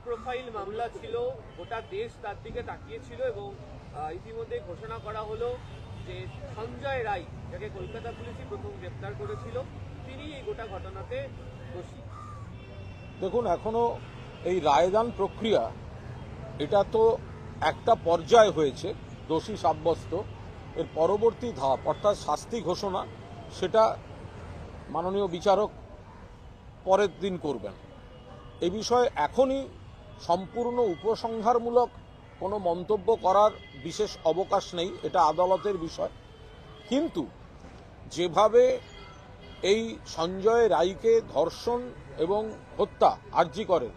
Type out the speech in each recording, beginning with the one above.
Profile মামলা ছিল, গোটা দেশ তার দিকে তাকিয়েছিল এবং ইতিমধ্যে ঘোষণা করা হলো যে সঞ্জয় রায়, যাকে কলকাতা পুলিশই প্রথম গ্রেপ্তার করেছিল, তিনি এই গোটা ঘটনাতে দোষী। দেখুন, এখনো এই রায়দান প্রক্রিয়া এটা তো একটা পর্যায় হয়েছে দোষী সাব্যস্ত, এর পরবর্তী ধাপ অর্থাৎ শাস্তি ঘোষণা সেটা মাননীয় বিচারক পরের দিন করবেন। এই বিষয়ে এখনই সম্পূর্ণ উপসংহারমূলক কোনো মন্তব্য করার বিশেষ অবকাশ নেই, এটা আদালতের বিষয়। কিন্তু যেভাবে এই সঞ্জয় রায়কে ধর্ষণ এবং হত্যা আরজি করে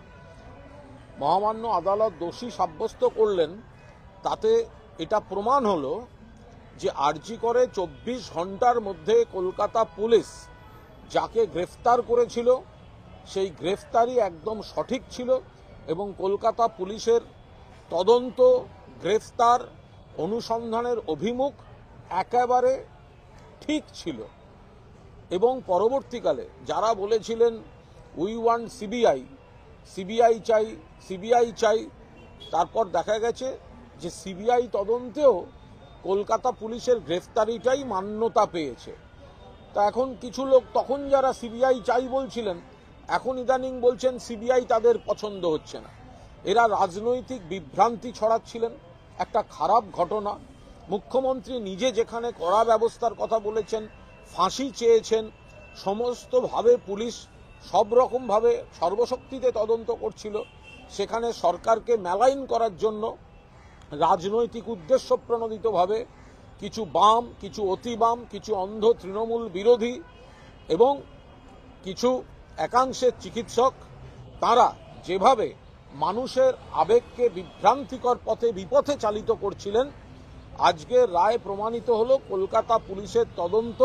মহামান্য আদালত দোষী সাব্যস্ত করলেন, তাতে এটা প্রমাণ হলো যে আরজি করে 24 ঘন্টার মধ্যে কলকাতা পুলিশ যাকে গ্রেফতার করেছিল সেই গ্রেফতারি একদম সঠিক ছিল এবং কলকাতা পুলিশের তদন্ত, গ্রেফতার, অনুসন্ধানের অভিমুখ একেবারে ঠিক ছিল। এবং পরবর্তীকালে যারা বলেছিলেন উই ওয়ান্ট সিবিআই চাই, তারপর দেখা গেছে যে সিবিআই তদন্তেও কলকাতা পুলিশের গ্রেফতারিটাই মান্যতা পেয়েছে। তা এখন কিছু লোক তখন যারা সিবিআই চাই বলছিলেন, এখন ইদানিং বলছেন সিবিআই তাদের পছন্দ হচ্ছে না। এরা রাজনৈতিক বিভ্রান্তি ছড়াচ্ছিলেন, একটা খারাপ ঘটনা। মুখ্যমন্ত্রী নিজে যেখানে কড়া ব্যবস্থার কথা বলেছেন, ফাঁসি চেয়েছেন, সমস্তভাবে পুলিশ সব রকমভাবে সর্বশক্তিতে তদন্ত করছিল, সেখানে সরকারকে মেলাইন করার জন্য রাজনৈতিক উদ্দেশ্য প্রণোদিতভাবে কিছু বাম, কিছু অতি বাম, কিছু অন্ধ তৃণমূল বিরোধী এবং কিছু একাংশের চিকিৎসক, তারা যেভাবে মানুষের আবেগকে বিভ্রান্তিকর পথে বিপথে চালিত করছিলেন, আজকের রায় প্রমাণিত হলো কলকাতা পুলিশের তদন্ত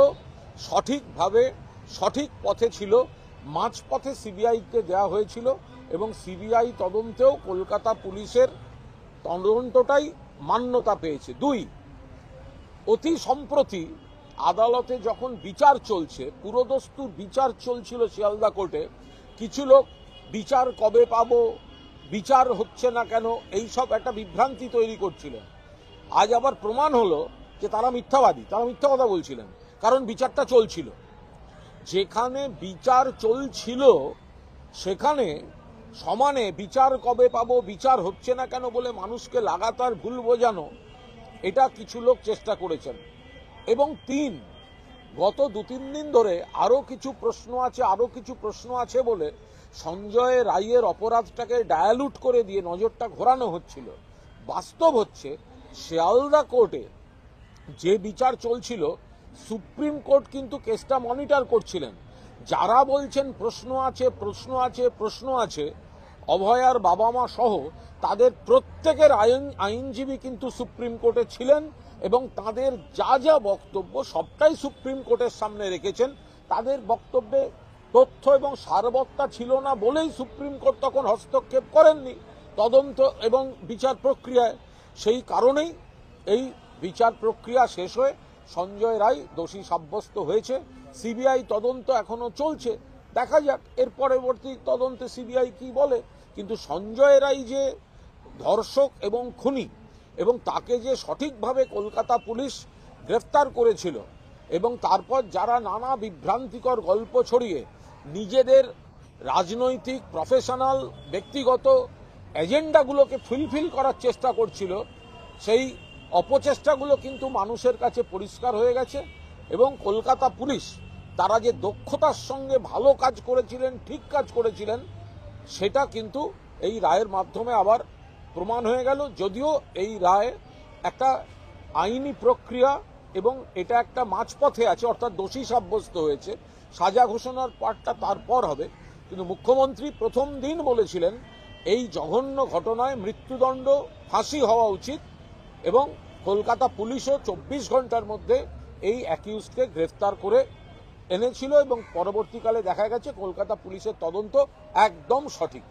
সঠিকভাবে সঠিক পথে ছিল। মাঝপথে সিবিআইকে দেওয়া হয়েছিল এবং সিবিআই তদন্তেও কলকাতা পুলিশের তদন্তটাই মান্যতা পেয়েছে। 2, অতি সম্প্রতি আদালতে যখন বিচার চলছে, পুরোদস্তুর বিচার চলছিল শিয়ালদা কোর্টে, কিছু লোক বিচার কবে পাবো, বিচার হচ্ছে না কেন, এইসব একটা বিভ্রান্তি তৈরি করছিলেন। আজ আবার প্রমাণ হলো যে তারা মিথ্যাবাদী, তারা মিথ্যা কথা বলছিলেন, কারণ বিচারটা চলছিল। যেখানে বিচার চলছিল সেখানে সমানে বিচার কবে পাবো, বিচার হচ্ছে না কেন বলে মানুষকে লাগাতার ভুল বোঝানো, এটা কিছু লোক চেষ্টা করেছেন। এবং 3, গত 2-3 দিন ধরে আরো কিছু প্রশ্ন আছে বলে সঞ্জয় রায়ের অপরাধটাকে ডায়ালুট করে দিয়ে নজরটা ঘোরানো হচ্ছিল। বাস্তব হচ্ছে শিয়ালদা কোর্টে যে বিচার চলছিল, সুপ্রিম কোর্ট কিন্তু কেসটা মনিটর করছিলেন। যারা বলছেন প্রশ্ন আছে, অভয়ার বাবা মা সহ তাদের প্রত্যেকের আইনজীবী কিন্তু সুপ্রিম কোর্টে ছিলেন এবং তাদের যা বক্তব্য সবটাই সুপ্রিম কোর্টের সামনে রেখেছেন। তাদের বক্তব্যে তথ্য এবং সারবত্তা ছিল না বলেই সুপ্রিম কোর্ট তখন হস্তক্ষেপ করেননি তদন্ত এবং বিচার প্রক্রিয়ায়। সেই কারণেই এই বিচার প্রক্রিয়া শেষ হয়ে সঞ্জয় রায় দোষী সাব্যস্ত হয়েছে। সিবিআই তদন্ত এখনো চলছে, দেখা যাক এর পরবর্তী তদন্তে সিবিআই কি বলে। কিন্তু সঞ্জয় রায় যে ধর্ষক এবং খুনি এবং তাকে যে সঠিকভাবে কলকাতা পুলিশ গ্রেফতার করেছিল এবং তারপর যারা নানা বিভ্রান্তিকর গল্প ছড়িয়ে নিজেদের রাজনৈতিক, প্রফেশনাল, ব্যক্তিগত এজেন্ডাগুলোকে ফুলফিল করার চেষ্টা করছিল, সেই অপচেষ্টাগুলো কিন্তু মানুষের কাছে পরিষ্কার হয়ে গেছে। এবং কলকাতা পুলিশ তারা যে দক্ষতার সঙ্গে ভালো কাজ করেছিলেন, ঠিক কাজ করেছিলেন, সেটা কিন্তু এই রায়ের মাধ্যমে আবার প্রমাণ হয়ে গেল। যদিও এই রায় একটা আইনি প্রক্রিয়া এবং এটা একটা মাঝপথে আছে, অর্থাৎ দোষী সাব্যস্ত হয়েছে, সাজা ঘোষণার পার্টটা তারপর হবে। কিন্তু মুখ্যমন্ত্রী প্রথম দিন বলেছিলেন এই জঘন্য ঘটনায় মৃত্যুদণ্ড, ফাঁসি হওয়া উচিত এবং কলকাতা পুলিশও 24 ঘন্টার মধ্যে এই অ্যাকিউজকে গ্রেফতার করে এনেছিল এবং পরবর্তীকালে দেখা গেছে কলকাতা পুলিশের তদন্ত একদম সঠিক।